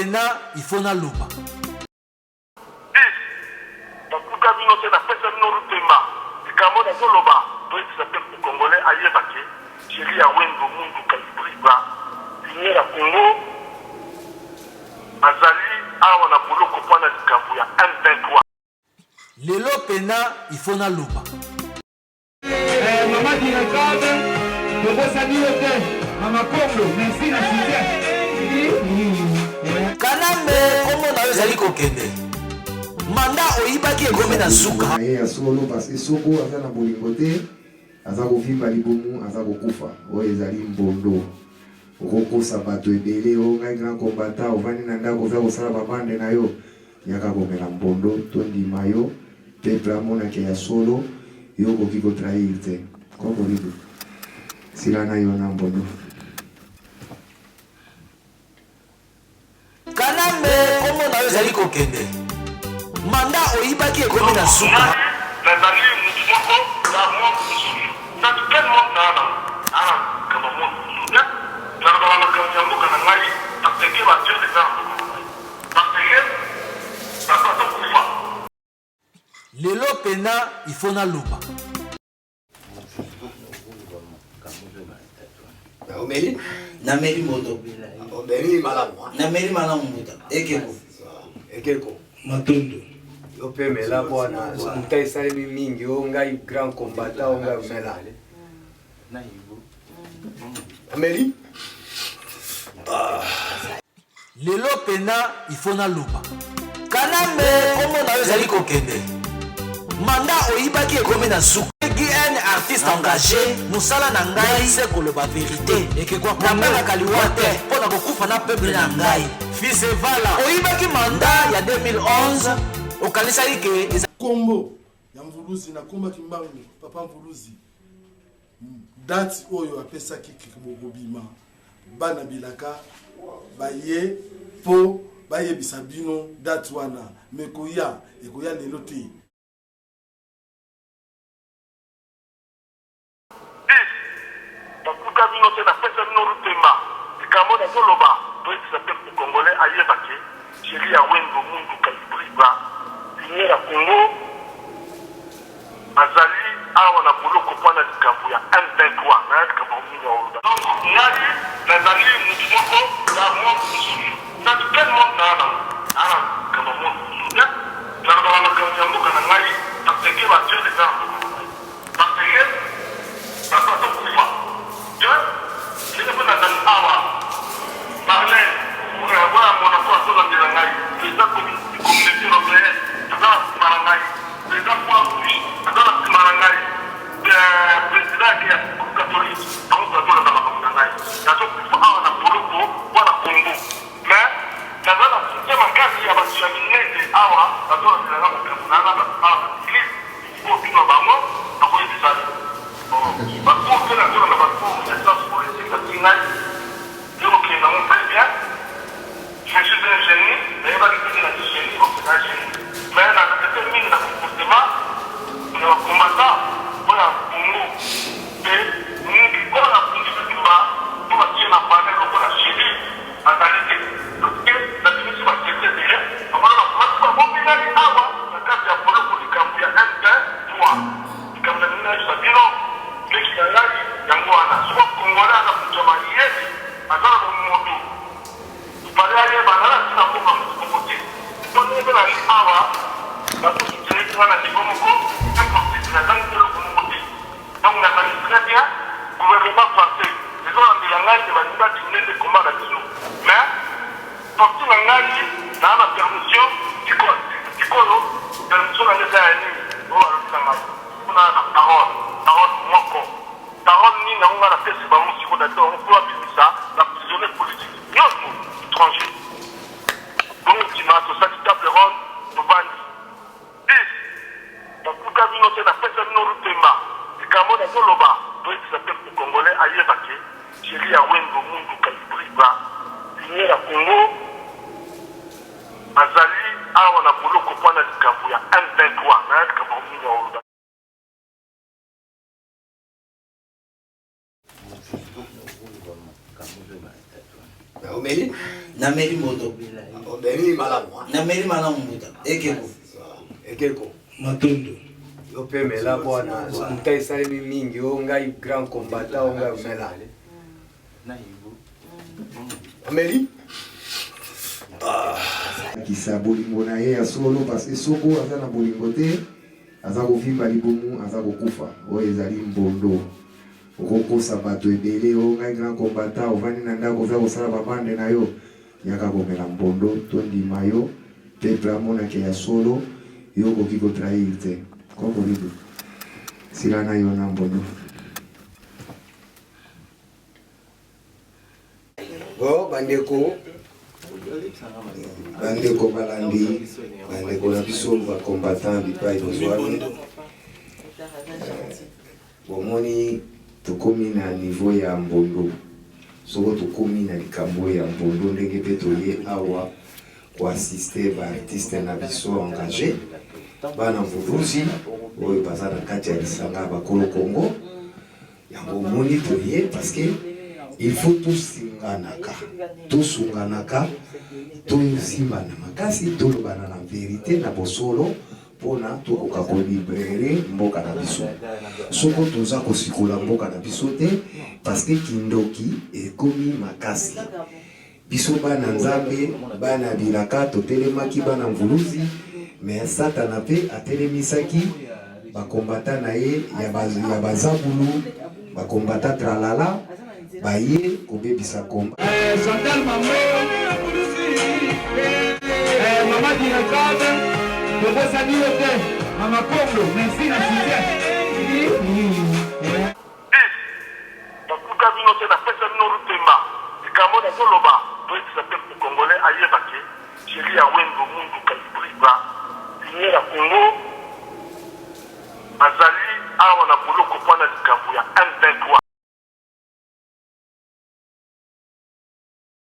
pena il faut na luba. Bakuka bino te na pesa bino rutema. Ikamo na zoloba. Doit s'appeler pour Congolais ailleurs baké. Chéri à Wengo Mundu Kalibriba. Lignera Congo. Azali awa na bolo kopana likambo ya 123. Lelo pena il faut na luba. Maman directeur, je veux saluer Maman Congo, merci la Kanambe Congo na yozali kokende. Manda oyibaki ekomi na suka. Ya solo parce que soko aza na bolingo te, aza kovimba libumu, aza kokufa. Oyo ezali mbondo. Okokosa bato ebele, ngai grand combattant, ovandi na ndako oza kosala babande na yo. Yaka komela mbondo, tondima yo, peuple amonake ya solo, yo koki kotrahir te. Koko libu. Sila na yo na mbondo. Kanambe Congo na yozali kokende. Manda oyibaki ekomi na suka. Nazali mutmoko na mo kusuru. Na tellement nana. Ana kama mo. Na na kanyango kana ngai tateke ba Dieu des armes. Tateke na pato kufa. Lelo pena il faut na luba. Omeli na meli moto. Omeli malamu. Na meli malamu moto. Ekeko. Matondo. Yo pe mela bwana. Mutai sali mingi o ngai grand combattant o ngai mela. Na yibu. Omeli. Lelo pena il faut na luba. Kanambe Congo na yozali kokende. Manda oyibaki ekomi na suka. Un artiste engagé, musala na ngai c'est que le vérité et que quoi na mela kaliwate pona kokufa na peuple na ngai. Fils Vala oyibaki mandat ya 2011 okanisa ike kombo ya mvuluzi na komba kimbangu papa mvuluzi date oyo apesaki kikobobima bana bilaka baye po bayebisa bino date wana mekoya ekoya lelo te. Bakuka bino te na pesa bino rutema. Ikamo na zoloba. Doit s'appeler pour Congolais ailleurs baké. Chéri à Wengo Mundu Kalibriba. Lignera Congo. Azali awa na bolo kopana likambo ya 123. Na likambo mingi ya oluda. Donc nali nazali mutmoko na mo kusuru. Na tellement nana. Ana kama mo. Na na kanyango kana ngai tateke ba Dieu des armes. Tateke na pato kufa. Je ne peux pas awa parler pour avoir mon accord sur la langue. Les communautés européennes, dans la langue, les enfants oui, dans la langue, le président qui est catholique, dans la langue. Il y a donc un Boloko, voilà Congo. Mais dans la système en cas il y a des chemins awa, dans la langue, l'église, il faut que nous avons un peu de ça. Parce que la zone de la politique, je vous très bien. Je suis un génie, mais il va dire que je suis un génie, c'est un génie. Mais dans le détermine le comportement, le combattant, voilà, pour nous, et nous qui connaissons la politique du bas, nous va dire la parole pour la chérie, en réalité. Parce que la politique va se faire déjà. Alors, on va bien aller avant, la carte de la politique pour le camp, il y a 1, 2, 3. Comme la minage, ça dit non. Mais qui a l'air, yango wana soki Congolais aza kutama yesi aza na moto pale aye banala tina koka moko te to ndenge na awa bato kitele wana niveau moko impossible na zangi telo moko te donc na bali très bien gouvernement français les gens en ngai te baninga dîner de combat na biso mais sorti na ngai na na permission tikolo permission na ngeza ya nini o alobisa ngai kuna na parole moko parole ni na nga na pesi bango siko dato on peut abimisa la prisonnier politique nyonso étranger donc tima tosali table ronde tovandi 10 bakuka bino te na pesa bino rutema likambo na zoloba doit s'appeler pour Congolais ailleurs baké chéri ya Wengo Mundu Kalibriba lignera Congo azali awa na bolo kopana likambo ya 123 na likambo mingi ya oluda. Omeli na meli moto. Bemi malamu. Na meri malamu muta. Ekeko. Ekeko. Matondo. Yo pe mela bwana. Mutai sali mingi o ngai grand combattant o ngai mela. Ameli? akisa bolingo na ye ya solo parce que soko aza na bolingo te aza kovimba libumu aza kokufa oyo ezali mbondo okokosa bato ebele oyo ngai grand combattant ovandi na ndako oza kosala babande na yo yaka komela mbondo tondima yo peuple amonake ya solo yo okoki kotrahir te kokolido sila na yo na mbondo. Bandeko balandi bandeko na biso bacombattant bipai bozwami bomoni tokomi na niveau ya mbondo soko tokomi na likambo ya mbondo ndenge mpe toye awa koasiste baartiste na biso engagé bana mvuluzi oyo baza na kati ya lisanga bakolo Congo yango omoni toye parce que il faut tosunganaka tosimbana makasi tolobana na vérité na bosolo mpona tokoka kolibrere mboka na biso soko toza kosikola mboka na biso te parce que kindoki ekomi makasi biso bana nzambe bana bilaka totelemaki bana mvuluzi mais satana mpe atelemisaki bakombata na ye ya bazabulu bakombata tralala baye kobebisa komba Chantal Mambo Mama Dinakade Bobosani Yote Mama Kongo merci na soutien bakuka bino te napesa bino rutema likambo nazoloba toyebisa mpe